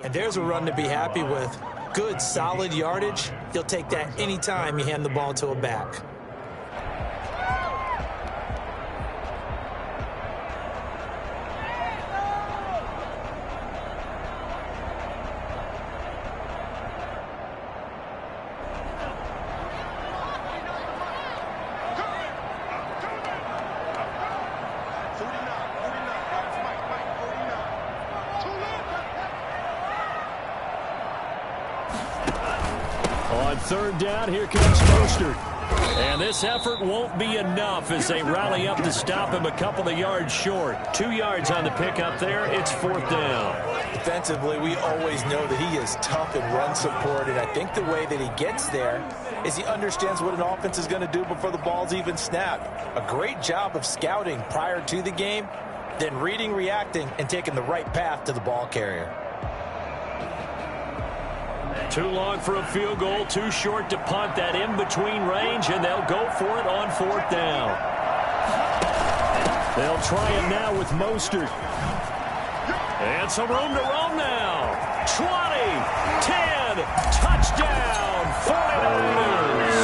And there's a run to be happy with. Good, solid yardage. He'll take that anytime you hand the ball to a back. On third down, here comes Mostert. And this effort won't be enough as they rally up to stop him a couple of yards short. 2 yards on the pickup there. It's fourth down. Defensively, we always know that he is tough and run support, and I think the way that he gets there is he understands what an offense is going to do before the ball's even snapped. A great job of scouting prior to the game, then reading, reacting, and taking the right path to the ball carrier. Too long for a field goal, too short to punt. That in-between range, and they'll go for it on fourth down. They'll try it now with Mostert. And some room to roam now. 20, 10, touchdown, 49ers.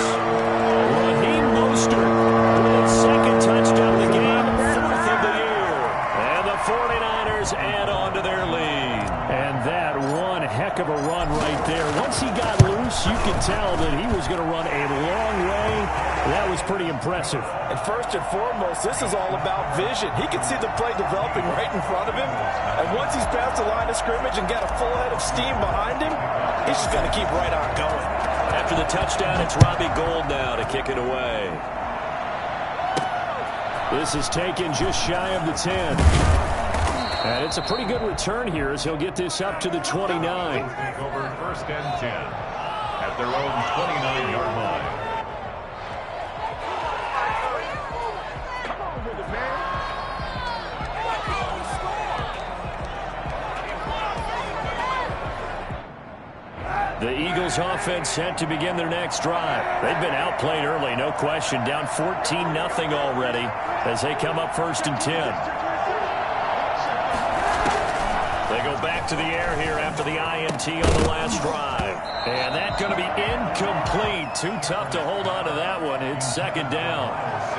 Raheem Mostert with his second touchdown of the game, fourth of the year. And the 49ers add on to their lead. And that one heck of a run right there. Once he got loose, you could tell that he was going to run a long way. That was pretty impressive. And first and foremost, this is all about vision. He can see the play developing right in front of him. And once he's past the line of scrimmage and got a full head of steam behind him, he's just going to keep right on going. After the touchdown, it's Robbie Gould now to kick it away. This is taken just shy of the 10. And it's a pretty good return here as he'll get this up to the 29. Over first and 10 at their own 29-yard line. The Eagles offense set to begin their next drive. They've been outplayed early, no question. Down 14-0 already as they come up first and 10. They go back to the air here after the INT on the last drive. And that's going to be incomplete. Too tough to hold on to that one. It's second down.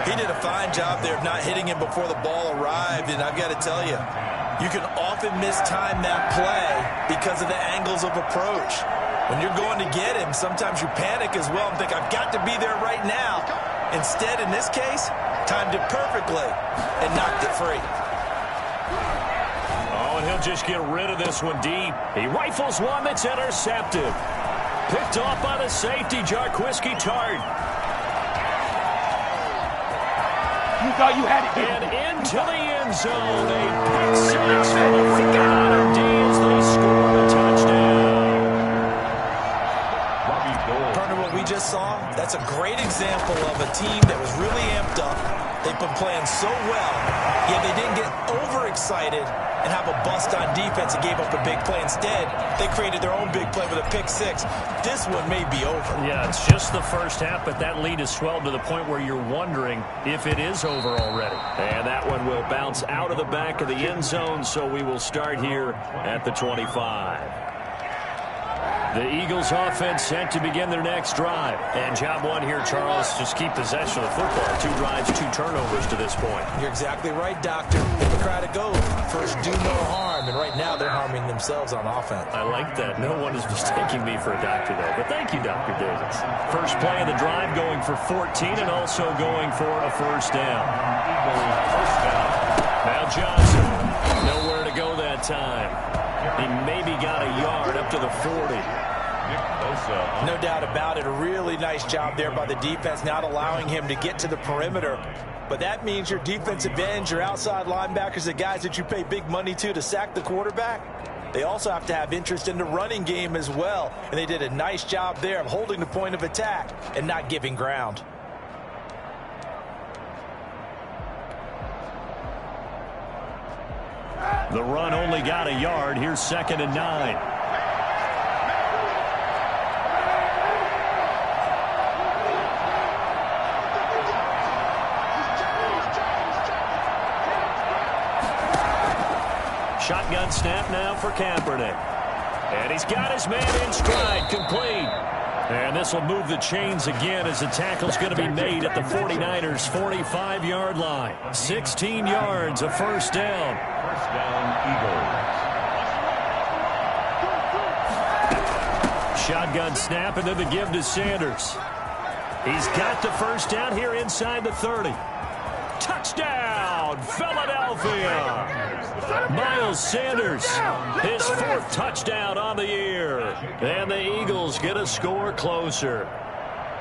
He did a fine job there of not hitting him before the ball arrived. And I've got to tell you, you can often mistime that play because of the angles of approach. When you're going to get him, sometimes you panic as well and think, I've got to be there right now. Instead, in this case, timed it perfectly and knocked it free. And he'll just get rid of this one deep. He rifles one that's intercepted. Picked off by the safety, Jarquiski Tart. You thought you had it. And into the end zone. A pick six for the 49er D as they score the touchdown. Partner, what we just saw, that's a great example of a team that was really amped up. They've been playing so well, yet they didn't get overexcited and have a bust on defense and gave up a big play. Instead, they created their own big play with a pick six. This one may be over. Yeah, it's just the first half, but that lead has swelled to the point where you're wondering if it is over already. And that one will bounce out of the back of the end zone, so we will start here at the 25. The Eagles offense set to begin their next drive. And job one here, Charles, just keep possession of the football. 2 drives, 2 turnovers to this point. You're exactly right, Doctor. Hippocratic oath. First, do no harm. And right now, they're harming themselves on offense. I like that. No one is mistaking me for a doctor, though. But thank you, Dr. Davis. First play of the drive going for 14 and also going for a first down. Now Johnson. Nowhere to go that time. He maybe got a yard up to the 40. No doubt about it. A really nice job there by the defense, not allowing him to get to the perimeter. But that means your defensive ends, your outside linebackers, the guys that you pay big money to sack the quarterback, they also have to have interest in the running game as well. And they did a nice job there of holding the point of attack and not giving ground. The run only got a yard. Here's second and 9. Shotgun snap now for Kaepernick. And he's got his man in stride, complete. And this will move the chains again as the tackle's going to be made at the 49ers' 45-yard line. 16 yards, a first down. First down, Eagles. Shotgun snap, and then the give to Sanders. He's got the first down here inside the 30. Touchdown, Philadelphia! Miles Sanders, his 4th touchdown on the year. And the Eagles get a score closer.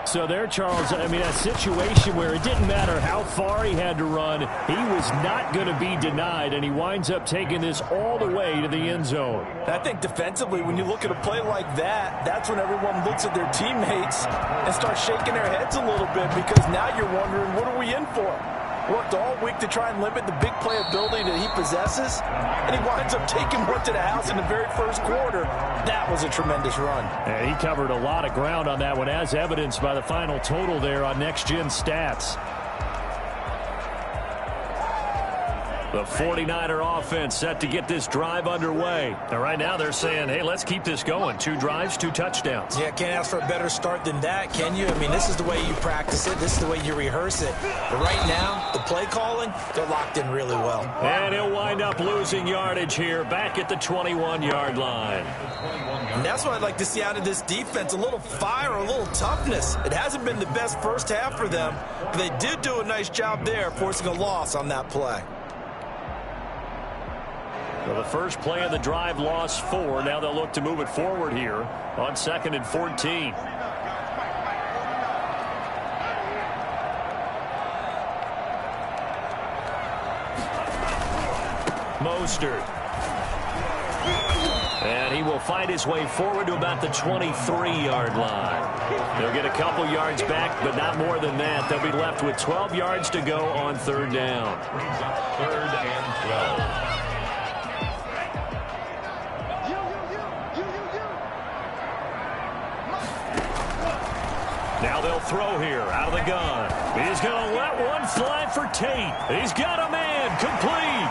So there, Charles, I mean, a situation where it didn't matter how far he had to run, he was not going to be denied, and he winds up taking this all the way to the end zone. I think defensively, when you look at a play like that, that's when everyone looks at their teammates and starts shaking their heads a little bit, because now you're wondering, what are we in for? Worked all week to try and limit the big playability that he possesses, and he winds up taking one to the house in the very first quarter. That was a tremendous run. And he covered a lot of ground on that one, as evidenced by the final total there on Next Gen Stats. The 49er offense set to get this drive underway. And right now they're saying, hey, let's keep this going. 2 drives, 2 touchdowns. Yeah, can't ask for a better start than that, can you? I mean, this is the way you practice it. This is the way you rehearse it. But right now, the play calling, they're locked in really well. And he'll wind up losing yardage here back at the 21-yard line. And that's what I'd like to see out of this defense, a little fire, a little toughness. It hasn't been the best first half for them, but they did do a nice job there, forcing a loss on that play. Well, the first play of the drive lost 4. Now they'll look to move it forward here on 2nd and 14. Mostert. And he will find his way forward to about the 23-yard line. They'll get a couple yards back, but not more than that. They'll be left with 12 yards to go on 3rd down. 3rd and 12. Now they'll throw here out of the gun. He's going to let one fly for Tate. He's got a man complete.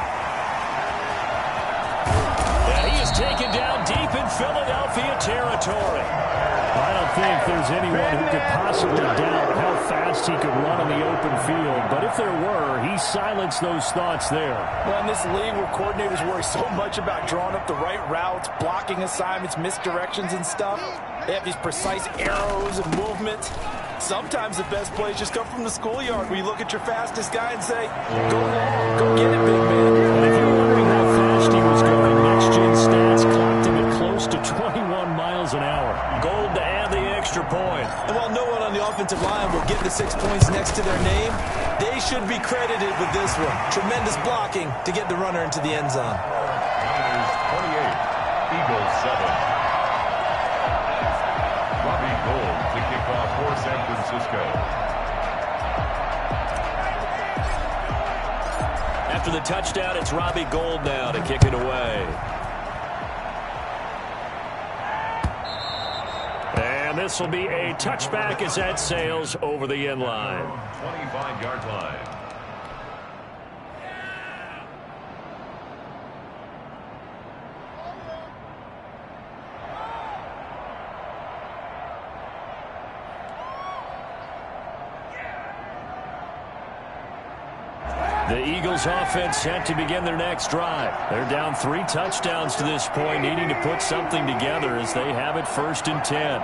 And he is taken down deep in Philadelphia territory. I don't think there's anyone who could possibly doubt how fast he could run on the open field. But if there were, he silenced those thoughts there. Well, in this league where coordinators worry so much about drawing up the right routes, blocking assignments, misdirections and stuff, they have these precise arrows and movements. Sometimes the best plays just come from the schoolyard, where you look at your fastest guy and say, go long, go get it, big man. And if you're wondering how fast he was going, Next Gen Stats clocked him at close to 21 miles an hour. Gold to add the extra point. And while no one on the offensive line will get the 6 points next to their name, they should be credited with this one. Tremendous blocking to get the runner into the end zone. Niners 28, Eagles 7. Gold to kick off for San Francisco. After the touchdown, it's Robbie Gould now to kick it away. And this will be a touchback as that sails over the end line. 25-yard line. The Eagles offense set to begin their next drive. They're down 3 touchdowns to this point, needing to put something together as they have it 1st and 10.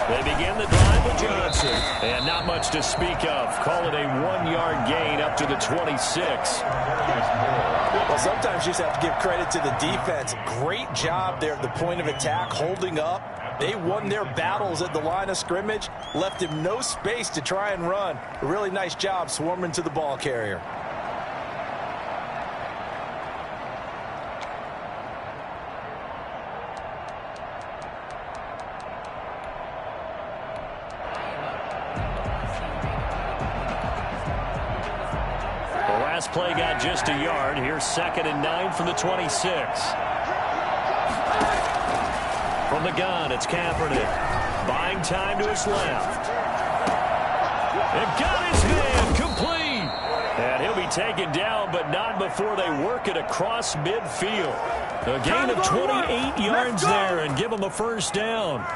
They begin the drive with Johnson. And not much to speak of. Call it a 1-yard gain up to the 26. Well, sometimes you just have to give credit to the defense. Great job there at the point of attack, holding up. They won their battles at the line of scrimmage, left him no space to try and run. A really nice job swarming to the ball carrier. The last play got just a yard. Here's 2nd and 9 from the 26. From the gun, it's Kaepernick. Buying time to his left. And got his man complete. And he'll be taken down, but not before they work it across midfield. A gain of 28 yards there and give them a first down.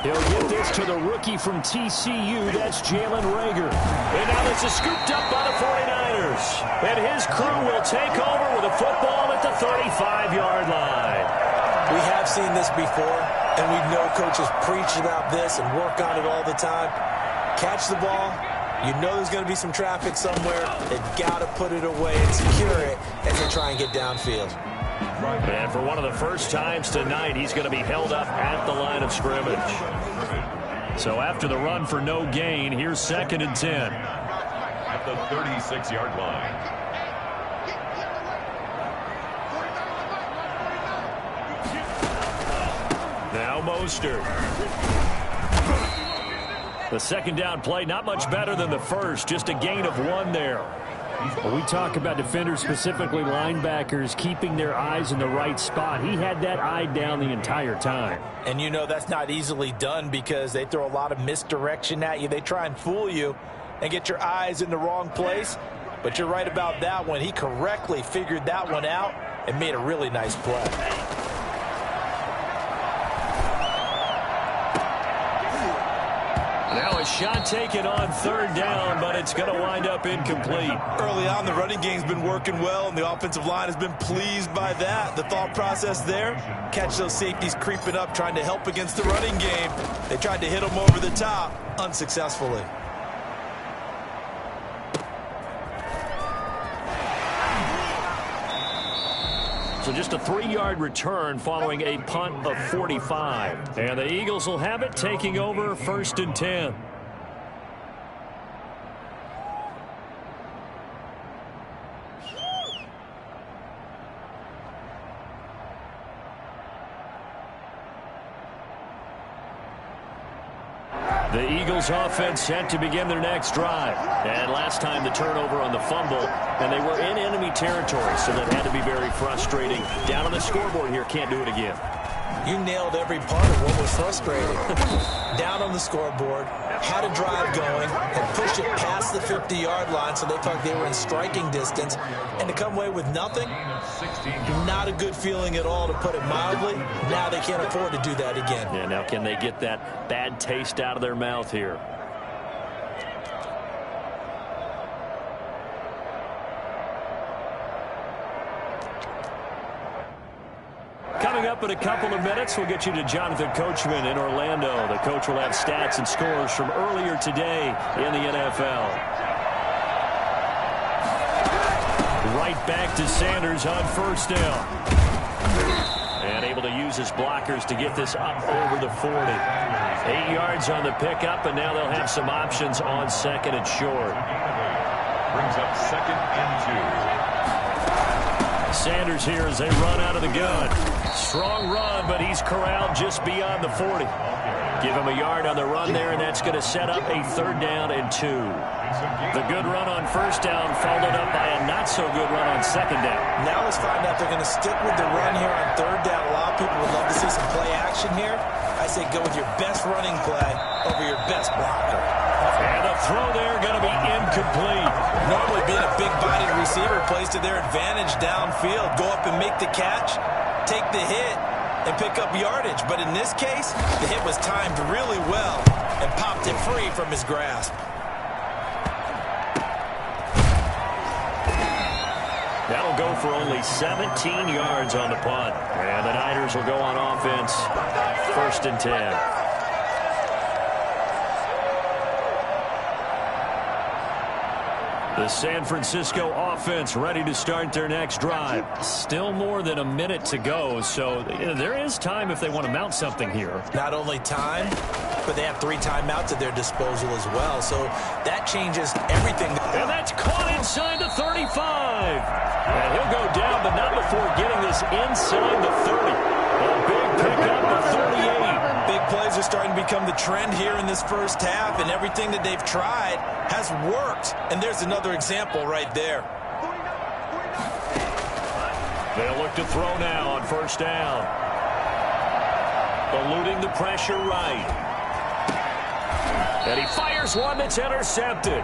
He'll get this to the rookie from TCU. That's Jalen Reagor. And now this is scooped up by the 49ers. And his crew will take over with a football at the 35-yard line. We have seen this before, and we know coaches preach about this and work on it all the time. Catch the ball. You know there's going to be some traffic somewhere. They've got to put it away and secure it as they try and get downfield. And for one of the first times tonight, he's going to be held up at the line of scrimmage. So after the run for no gain, here's 2nd and 10. At the 36-yard line. Now Mostert. The second down play, not much better than the first, just a gain of 1 there. When we talk about defenders, specifically linebackers, keeping their eyes in the right spot, he had that eye down the entire time. And you know that's not easily done because they throw a lot of misdirection at you. They try and fool you and get your eyes in the wrong place. But you're right about that one. He correctly figured that one out and made a really nice play. Now a shot taken on 3rd down, but it's going to wind up incomplete. Early on, the running game's been working well, and the offensive line has been pleased by that. The thought process there, catch those safeties creeping up, trying to help against the running game. They tried to hit them over the top, unsuccessfully. So just a 3-yard return following a punt of 45. And the Eagles will have it, taking over 1st and 10. The Eagles offense set to begin their next drive. And last time the turnover on the fumble, and they were in enemy territory, so that had to be very frustrating. Down on the scoreboard here, can't do it again. You nailed every part of what was frustrating. Down on the scoreboard, had a drive going, and pushed it past the 50-yard line so they thought they were in striking distance. And to come away with nothing, not a good feeling at all, to put it mildly. Now they can't afford to do that again. Yeah, now can they get that bad taste out of their mouth here? Coming up in a couple of minutes, we'll get you to Jonathan Coachman in Orlando. The coach will have stats and scores from earlier today in the NFL. Right back to Sanders on 1st down. And able to use his blockers to get this up over the 40. 8 yards on the pickup, and now they'll have some options on 2nd and short. Brings up 2nd and 2. Sanders here as they run out of the gun. Strong run, but he's corralled just beyond the 40. Give him a yard on the run there, and that's going to set up a 3rd down and 2. The good run on 1st down followed up by a not-so-good run on 2nd down. Now let's find out they're going to stick with the run here on 3rd down. A lot of people would love to see some play action here. I say go with your best running play over your best blocker. And the throw there going to be incomplete. Normally being a big-bodied receiver plays to their advantage downfield. Go up and make the catch, take the hit, and pick up yardage. But in this case, the hit was timed really well and popped it free from his grasp. That'll go for only 17 yards on the punt. And the Niners will go on offense, 1st and 10. The San Francisco offense ready to start their next drive. Still more than a minute to go, so there is time if they want to mount something here. Not only time, but they have 3 timeouts at their disposal as well, so that changes everything. And that's caught inside. inside the 35. And he'll go down, but not before getting this inside the 30. A big pickup of 38. Big plays are starting to become the trend here in this first half, and everything that they've tried has worked. And there's another example right there. They'll look to throw now on first down. Eluding the pressure right. And he fires one that's intercepted.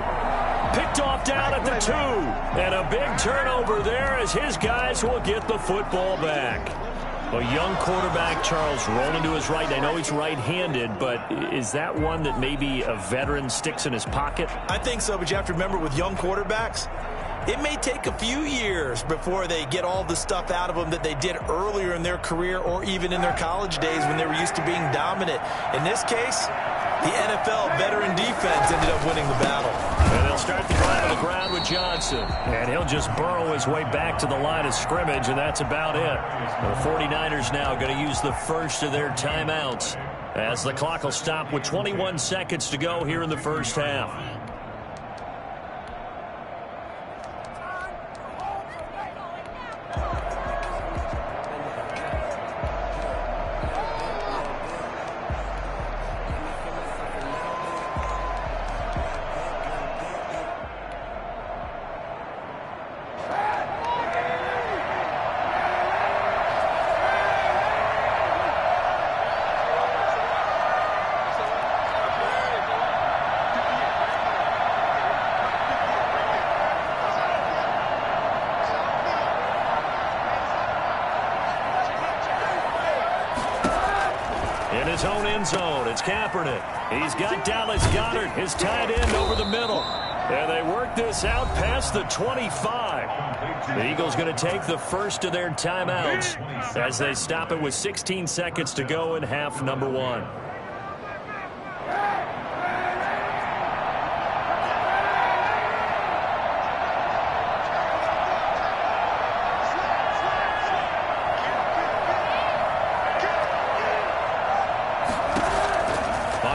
Picked off down at the 2. And a big turnover there as his guys will get the football back. A young quarterback, Charles, rolling to his right. I know he's right-handed, but is that one that maybe a veteran sticks in his pocket? I think so, but you have to remember with young quarterbacks, it may take a few years before they get all the stuff out of them that they did earlier in their career or even in their college days when they were used to being dominant. In this case, the NFL veteran defense ended up winning the battle. And they'll start the drive on the ground with Johnson. And he'll just burrow his way back to the line of scrimmage, and that's about it. The 49ers now going to use the first of their timeouts as the clock will stop with 21 seconds to go here in the first half. In his own end zone, it's Kaepernick. He's got Dallas Goedert, his tight end, over the middle. And they work this out past the 25. The Eagles going to take the first of their timeouts as they stop it with 16 seconds to go in half number 1.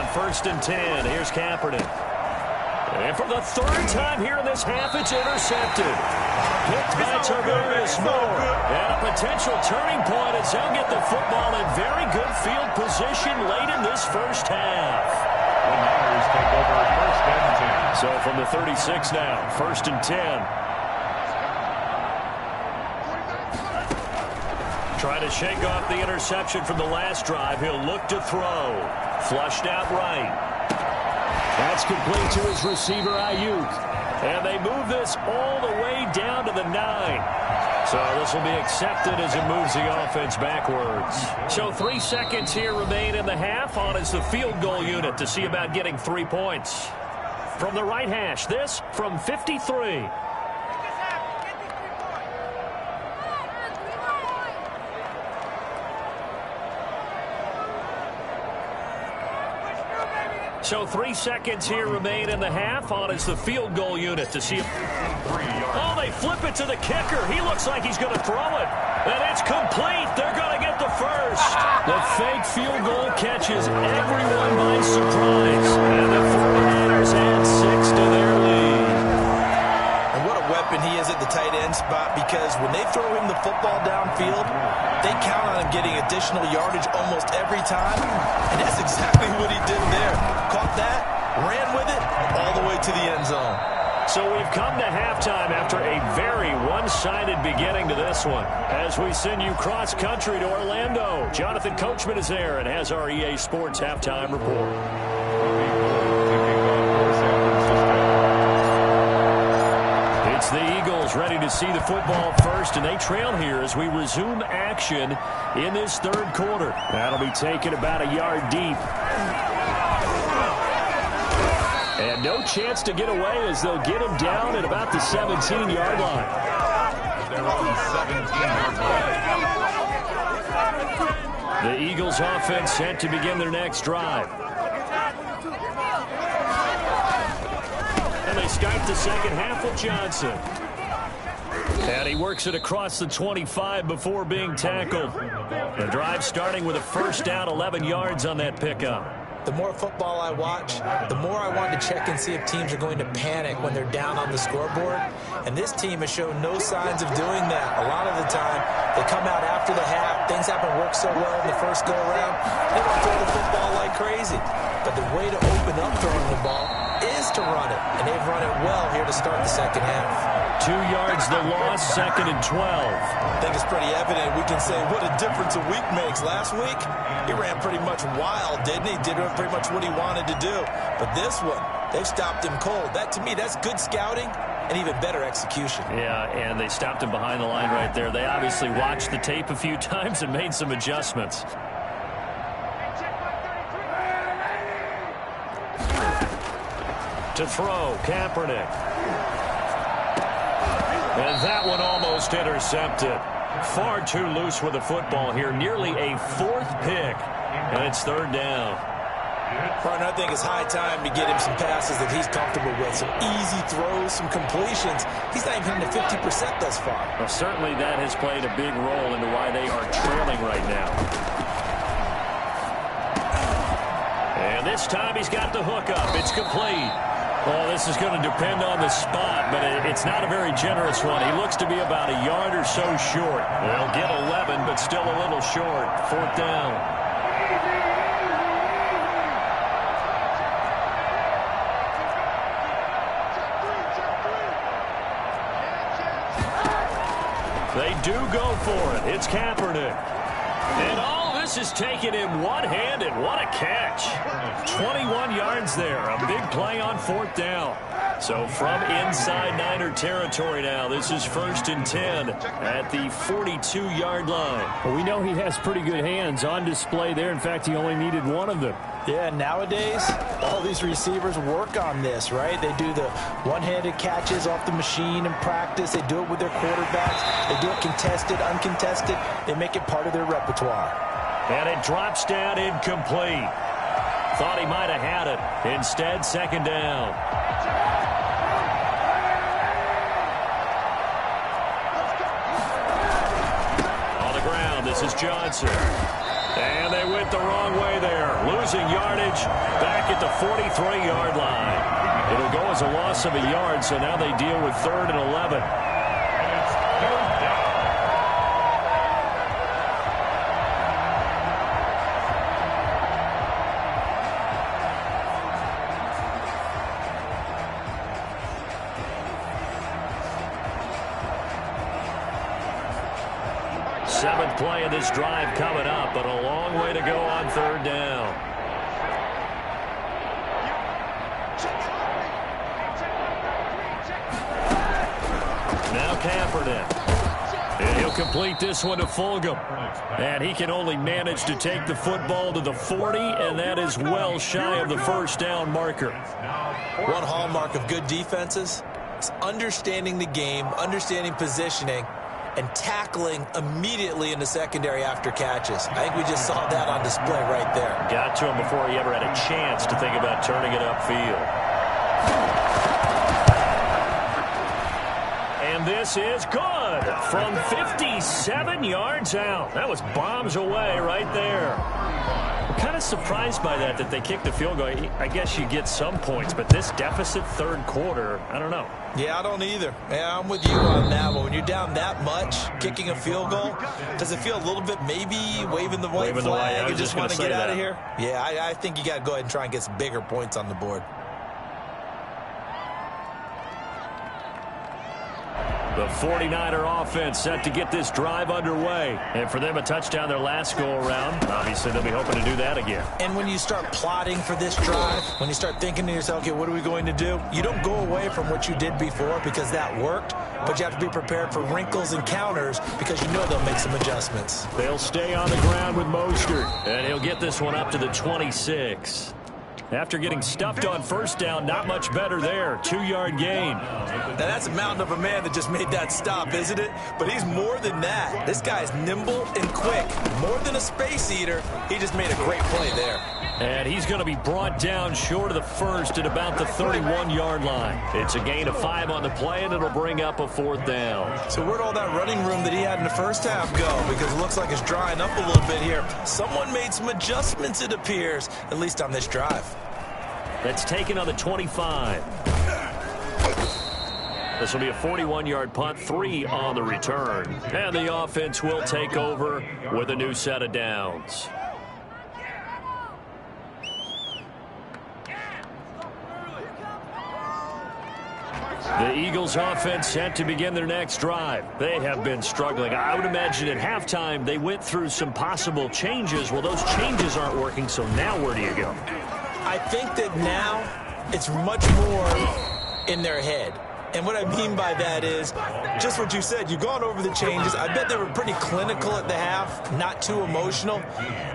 First and 10. Here's Kaepernick. And for the third time here in this half, it's intercepted. Picked by Tarvarius Moore. And a potential turning point as they'll get the football in very good field position late in this first half. The Niners take over first and 10. So from the 36 now, first and 10. Trying to shake off the interception from the last drive. He'll look to throw. Flushed out right. That's complete to his receiver, Ayuk. And they move this all the way down to the 9. So this will be accepted as it moves the offense backwards. So 3 seconds here remain in the half. On is the field goal unit to see about getting 3 points. From the right hash, this from 53. So 3 seconds here remain in the half. On is the field goal unit to see if... Oh, they flip it to the kicker. He looks like he's going to throw it. And it's complete. They're going to get the first. The fake field goal catches everyone by surprise. And the 49ers add 6 to their lead. And what a weapon he is at the tight end spot, because when they throw him the football downfield, they count on him getting additional yardage almost every time. And that's exactly what he did there. Caught that, ran with it, all the way to the end zone. So we've come to halftime after a very one-sided beginning to this one. As we send you cross-country to Orlando, Jonathan Coachman is there and has our EA Sports halftime report. It's the Eagles ready to see the football first, and they trail here as we resume action in this third quarter. That'll be taken about a yard deep. And no chance to get away as they'll get him down at about the 17-yard line. They're on the 17-yard line. The Eagles offense set to begin their next drive. And they start the second half with Johnson. And he works it across the 25 before being tackled. The drive starting with a first down, 11 yards on that pickup. the more football I watch, the more I want to check and see if teams are going to panic when they're down on the scoreboard. And this team has shown no signs of doing that. A lot of the time, they come out after the half. Things haven't worked so well in the first go-around. They don't throw the football like crazy. But the way to open up throwing the ball is to run it. And they've run it well here to start the second half. 2 yards the loss, 2nd and 12. I think it's pretty evident. We can say what a difference a week makes. Last week, he ran pretty much wild, didn't he? Did pretty much what he wanted to do. But this one, they've stopped him cold. That, to me, that's good scouting and even better execution. Yeah, and they stopped him behind the line right there. They obviously watched the tape a few times and made some adjustments. To throw, Kaepernick. And that one almost intercepted. Far too loose with the football here. Nearly a 4th pick. And it's 3rd down. Partner, I think it's high time to get him some passes that he's comfortable with. Some easy throws, some completions. He's not even hitting the 50% thus far. Well, certainly that has played a big role into why they are trailing right now. And this time he's got the hook up. It's complete. Oh, this is going to depend on the spot, but it's not a very generous one. He looks to be about a yard or so short. They'll get 11, but still a little short. 4th down. They do go for it. It's Kaepernick. And all this is taken in one-handed. What a catch. 21 yards there. A big play on 4th down. So from inside Niner territory now, this is 1st and 10 at the 42-yard line. Well, we know he has pretty good hands on display there. In fact, he only needed one of them. Yeah, nowadays, all these receivers work on this, right? They do the one-handed catches off the machine in practice. They do it with their quarterbacks. They do it contested, uncontested. They make it part of their repertoire. And it drops down incomplete. Thought he might have had it. Instead, 2nd down. On the ground, this is Johnson. And they went the wrong way there. Losing yardage back at the 43-yard line. It'll go as a loss of a yard, so now they deal with 3rd and 11. Seventh play of this drive coming up, but a long way to go on 3rd down. Now Kaepernick. And he'll complete this one to Fulgham. And he can only manage to take the football to the 40, and that is well shy of the 1st down marker. One hallmark of good defenses is understanding the game, understanding positioning, and tackling immediately in the secondary after catches. I think we just saw that on display right there. Got to him before he ever had a chance to think about turning it upfield. And this is good from 57 yards out. That was bombs away right there. I'm kind of surprised by that they kicked the field goal. I guess you get some points, but this deficit 3rd quarter, I don't know. Yeah, I don't either. Yeah, I'm with you on that one. When you're down that much, kicking a field goal, does it feel a little bit maybe waving the white flag and just want to get out of here? Yeah, I think you got to go ahead and try and get some bigger points on the board. The 49er offense set to get this drive underway. And for them, a touchdown their last go-around. Obviously, they'll be hoping to do that again. And when you start plotting for this drive, when you start thinking to yourself, okay, what are we going to do? You don't go away from what you did before because that worked, but you have to be prepared for wrinkles and counters because you know they'll make some adjustments. They'll stay on the ground with Mostert, and he'll get this one up to the 26. After getting stuffed on first down, not much better there. 2-yard gain. Now, that's a mountain of a man that just made that stop, isn't it? But he's more than that. This guy's nimble and quick. More than a space eater, he just made a great play there. And he's going to be brought down short of the first at about the 31-yard line. It's a gain of 5 on the play, and it'll bring up a 4th down. So where'd all that running room that he had in the first half go? Because it looks like it's drying up a little bit here. Someone made some adjustments, it appears, at least on this drive. That's taken on the 25. This will be a 41-yard punt, 3 on the return. And the offense will take over with a new set of downs. The Eagles offense set to begin their next drive. They have been struggling. I would imagine at halftime they went through some possible changes. Well, those changes aren't working, so now where do you go? I think that now it's much more in their head. And what I mean by that is just what you said. You've gone over the changes. I bet they were pretty clinical at the half, not too emotional.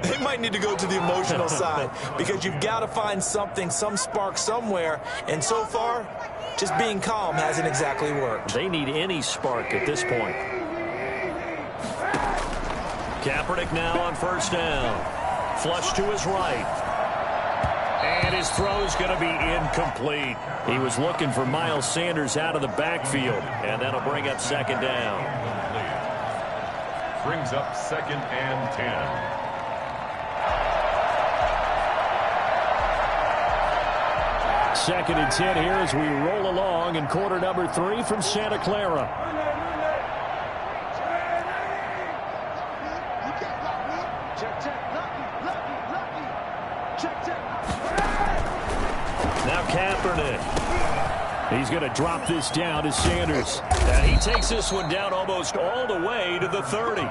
They might need to go to the emotional side because you've got to find something, some spark somewhere. And so far, just being calm hasn't exactly worked. They need any spark at this point. Kaepernick now on first down. Flush to his right. And his throw is going to be incomplete. He was looking for Miles Sanders out of the backfield, and that'll bring up 2nd down. Brings up 2nd and 10. Second and 10 here as we roll along in quarter number 3 from Santa Clara. Now Kaepernick. He's going to drop this down to Sanders. And he takes this one down almost all the way to the 30.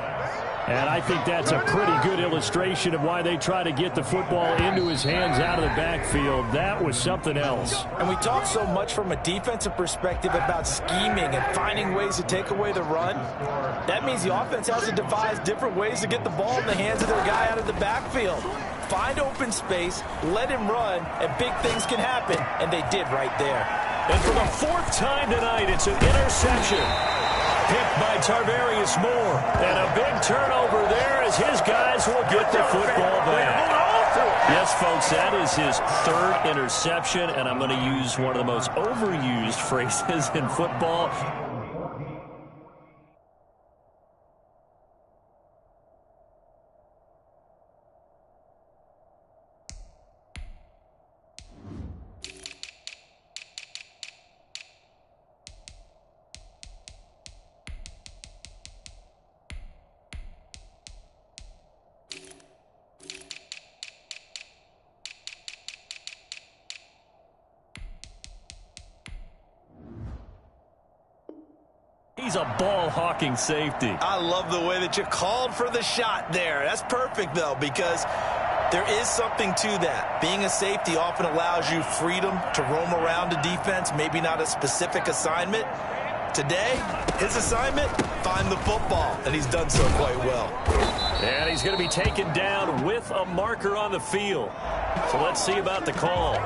And I think that's a pretty good illustration of why they try to get the football into his hands out of the backfield. That was something else. And we talk so much from a defensive perspective about scheming and finding ways to take away the run. That means the offense has to devise different ways to get the ball in the hands of their guy out of the backfield. Find open space, let him run, and big things can happen. And they did right there. And for the 4th time tonight, it's an interception. Picked by Tarvarius Moore. And a big turnover there as his guys will get the football back. Yes, folks, that is his 3rd interception, and I'm going to use one of the most overused phrases in football. He's a ball-hawking safety. I love the way that you called for the shot there. That's perfect, though, because there is something to that. Being a safety often allows you freedom to roam around a defense, maybe not a specific assignment. Today, his assignment, find the football, and he's done so quite well. And he's going to be taken down with a marker on the field. So let's see about the call.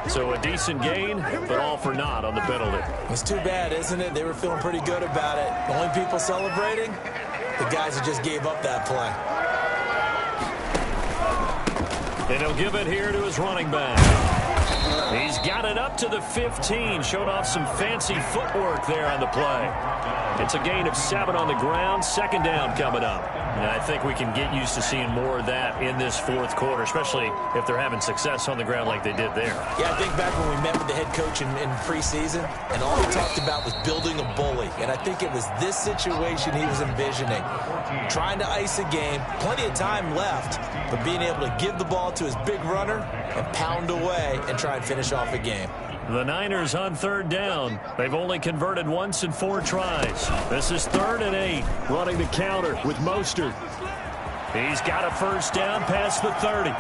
So a decent gain, but all for naught on the penalty. It's too bad, isn't it? They were feeling pretty good about it. The only people celebrating, the guys that just gave up that play. And he'll give it here to his running back. He's got it up to the 15. Showed off some fancy footwork there on the play. It's a gain of 7 on the ground. 2nd down coming up. And I think we can get used to seeing more of that in this 4th quarter, especially if they're having success on the ground like they did there. Yeah, I think back when we met with the head coach in preseason, and all he talked about was building a bully. And I think it was this situation he was envisioning. Trying to ice a game, plenty of time left, but being able to give the ball to his big runner and pound away and try and finish off a game. The Niners on 3rd down. They've only converted once in 4 tries. This is 3rd and 8. Running the counter with Mostert. He's got a 1st down past the 30.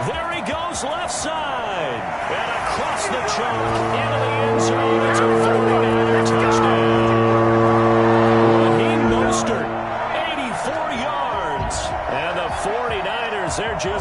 There he goes left side. And across the chalk into the end zone. It's a 49er touchdown. Raheem Mostert, 84 yards. And the 49ers, they're just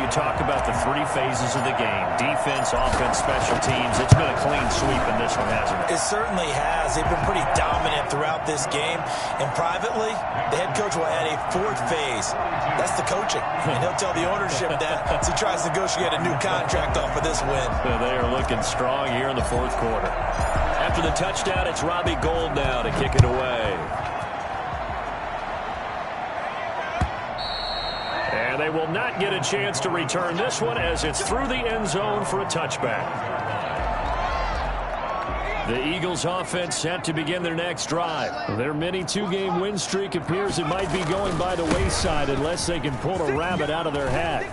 talk about the three phases of the game, defense, offense, special teams. It's been a clean sweep in this one, hasn't it? It certainly has. They've been pretty dominant throughout this game. And privately, the head coach will add a fourth phase. That's the coaching. And he'll tell the ownership that as he tries to negotiate a new contract off of this win. They are looking strong here in the fourth quarter. After the touchdown, it's Robbie Gould now to kick it away. And they will not get a chance to return this one as it's through the end zone for a touchback. The Eagles offense set to begin their next drive. Their mini two-game win streak appears it might be going by the wayside unless they can pull a rabbit out of their hat.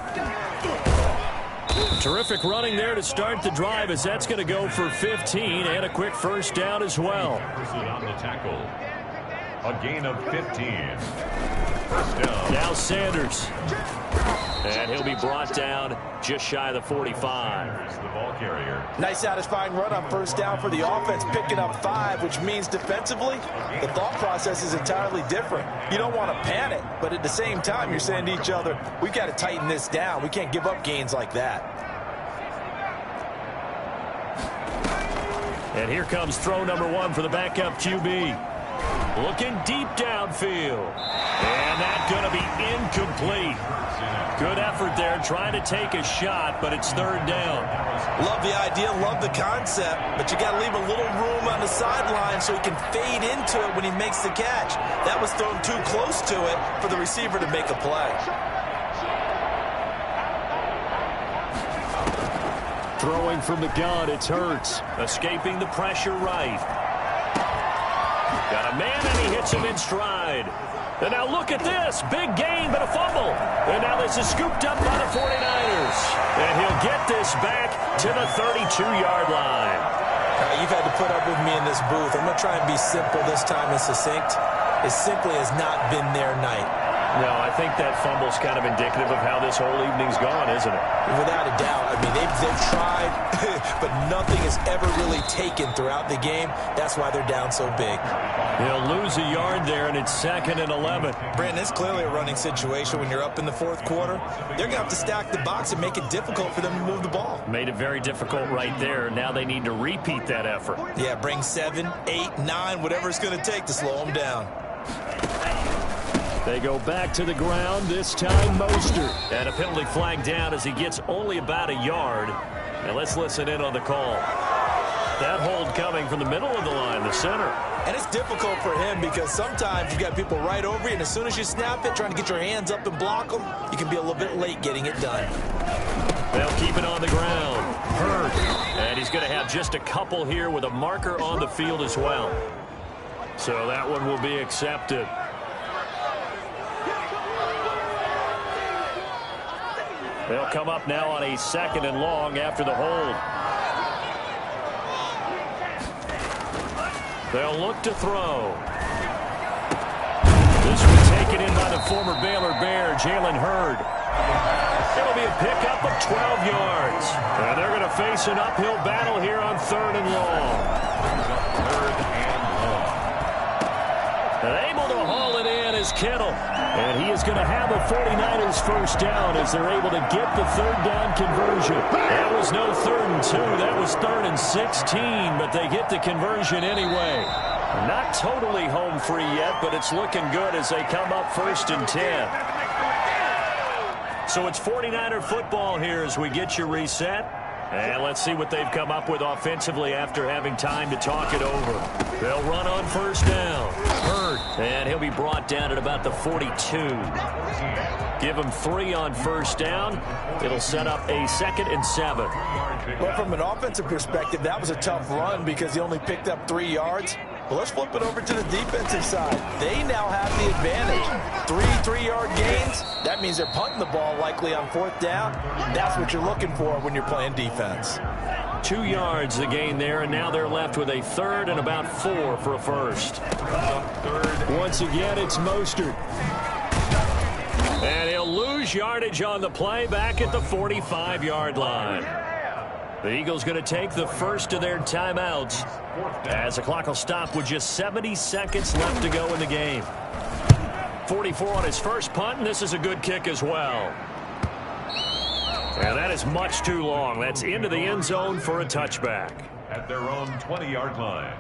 Terrific running there to start the drive as that's going to go for 15 and a quick first down as well. On the tackle. A gain of 15. First down. Now Sanders. And he'll be brought down just shy of the 45. The ball carrier. Nice satisfying run on first down for the offense, picking up 5, which means defensively, the thought process is entirely different. You don't want to panic, but at the same time, you're saying to each other, we've got to tighten this down. We can't give up gains like that. And here comes throw number 1 for the backup QB. Looking deep downfield. And that's going to be incomplete. Good effort there trying to take a shot, but it's third down. Love the idea, love the concept, but you got to leave a little room on the sideline so he can fade into it when he makes the catch. That was thrown too close to it for the receiver to make a play. Throwing from the gun, it's Hurts. Escaping the pressure right. Got a man, and he hits him in stride. And now look at this. Big gain, but a fumble. And now this is scooped up by the 49ers. And he'll get this back to the 32-yard line. You've had to put up with me in this booth. I'm going to try and be simple this time and succinct. It simply has not been their night. No, I think that fumble's kind of indicative of how this whole evening's gone, isn't it? Without a doubt. I mean, they've tried, but nothing is ever really taken throughout the game. That's why they're down so big. They'll lose a yard there, and it's 2nd and 11. Brandon, it's clearly a running situation when you're up in the fourth quarter. They're going to have to stack the box and make it difficult for them to move the ball. Made it very difficult right there. Now they need to repeat that effort. Yeah, bring 7, 8, 9, whatever it's going to take to slow them down. They go back to the ground, this time Mostert. And a penalty flag down as he gets only about a yard. And let's listen in on the call. That hold coming from the middle of the line, the center. And it's difficult for him because sometimes you got people right over you, and as soon as you snap it, trying to get your hands up and block them, you can be a little bit late getting it done. They'll keep it on the ground. Hurd. And he's going to have just a couple here with a marker on the field as well. So that one will be accepted. They'll come up now on a 2nd and long after the hold. They'll look to throw. This one taken in by the former Baylor Bear, Jalen Hurd. It'll be a pickup of 12 yards. And they're going to face an uphill battle here on 3rd and long. And able to haul it in is Kittle. And he is going to have a 49ers first down as they're able to get the 3rd down conversion. That was no 3rd and 2. That was 3rd and 16, but they get the conversion anyway. Not totally home free yet, but it's looking good as they come up 1st and 10. So it's 49er football here as we get you reset. And let's see what they've come up with offensively after having time to talk it over. They'll run on first down. Hurd. And he'll be brought down at about the 42. Give him 3 on first down. It'll set up a 2nd and 7. Well, from an offensive perspective, that was a tough run because he only picked up 3 yards. Well, let's flip it over to the defensive side. They now have the advantage. 3 3-yard gains. That means they're punting the ball likely on 4th down. That's what you're looking for when you're playing defense. 2 yards the gain there, and now they're left with a 3rd and about 4 for a first. Once again, it's Mostert. And he'll lose yardage on the play back at the 45-yard line. The Eagles going to take the first of their timeouts as the clock will stop with just 70 seconds left to go in the game. 44 on his first punt, and this is a good kick as well. And that is much too long. That's into the end zone for a touchback. At their own 20-yard line.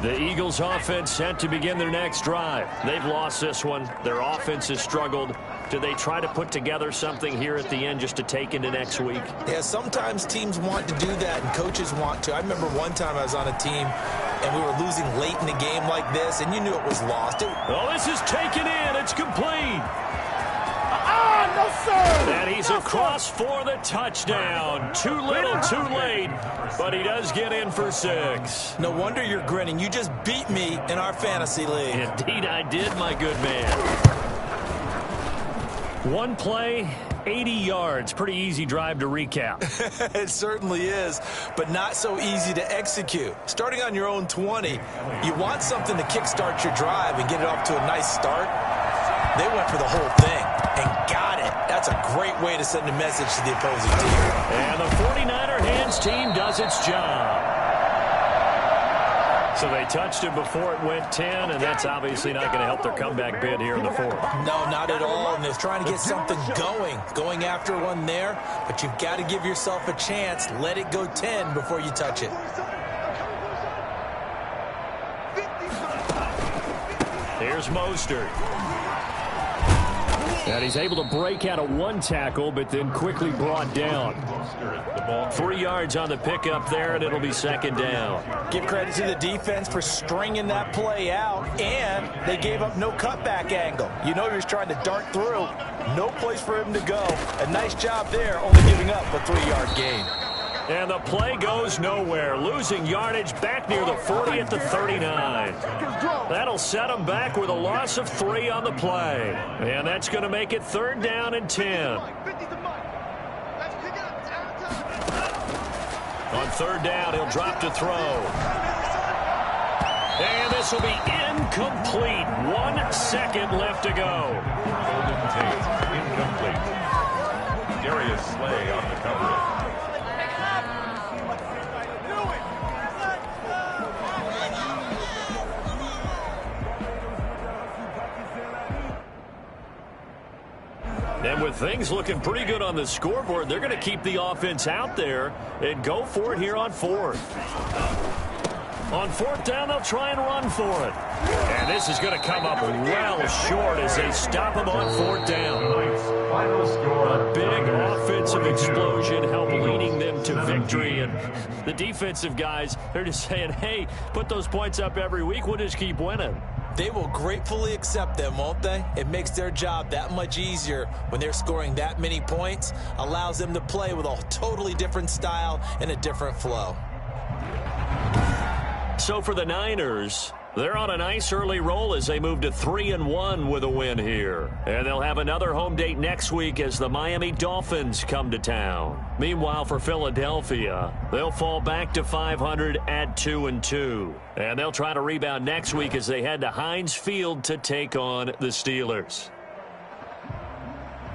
The Eagles offense set to begin their next drive. They've lost this one. Their offense has struggled. Do they try to put together something here at the end just to take into next week? Yeah, sometimes teams want to do that and coaches want to. I remember one time I was on a team and we were losing late in the game like this, and you knew it was lost. Oh, this is taken in. It's complete. No, sir. And he's across for the touchdown. Too little, too late, but he does get in for 6. No wonder you're grinning. You just beat me in our fantasy league. Indeed I did, my good man. One play, 80 yards. Pretty easy drive to recap. It certainly is, but not so easy to execute. Starting on your own 20, you want something to kickstart your drive and get it off to a nice start. They went for the whole thing and got it. That's a great way to send a message to the opposing team. And the 49er hands team does its job. So they touched it before it went 10, and that's obviously not going to help their comeback bid here in the 4th. No, not at all. And they're trying to get something going after one there, but you've got to give yourself a chance. Let it go 10 before you touch it. Here's Mostert. And he's able to break out of one tackle, but then quickly brought down. 3 yards on the pickup there, and it'll be 2nd down. Give credit to the defense for stringing that play out, and they gave up no cutback angle. You know he was trying to dart through. No place for him to go. A nice job there, only giving up a 3-yard gain. And the play goes nowhere. Losing yardage back near the 40 at the 39. That'll set them back with a loss of 3 on the play. And that's going to make it 3rd down and 10. On 3rd down, he'll drop to throw. And this will be incomplete. 1 second left to go. Golden Tate, incomplete. Darius Slay on the coverage. And with things looking pretty good on the scoreboard, they're going to keep the offense out there and go for it here on 4th. On 4th down, they'll try and run for it. And this is going to come up well short as they stop him on 4th down. A big offensive explosion helped leading them to victory. And the defensive guys, they're just saying, hey, put those points up every week. We'll just keep winning. They will gratefully accept them, won't they? It makes their job that much easier when they're scoring that many points. Allows them to play with a totally different style and a different flow. So for the Niners, they're on a nice early roll as they move to 3-1 with a win here. And they'll have another home date next week as the Miami Dolphins come to town. Meanwhile, for Philadelphia, they'll fall back to 500 at 2-2. And they'll try to rebound next week as they head to Heinz Field to take on the Steelers.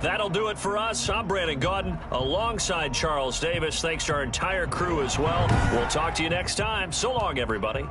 That'll do it for us. I'm Brandon Gaudin alongside Charles Davis. Thanks to our entire crew as well. We'll talk to you next time. So long, everybody.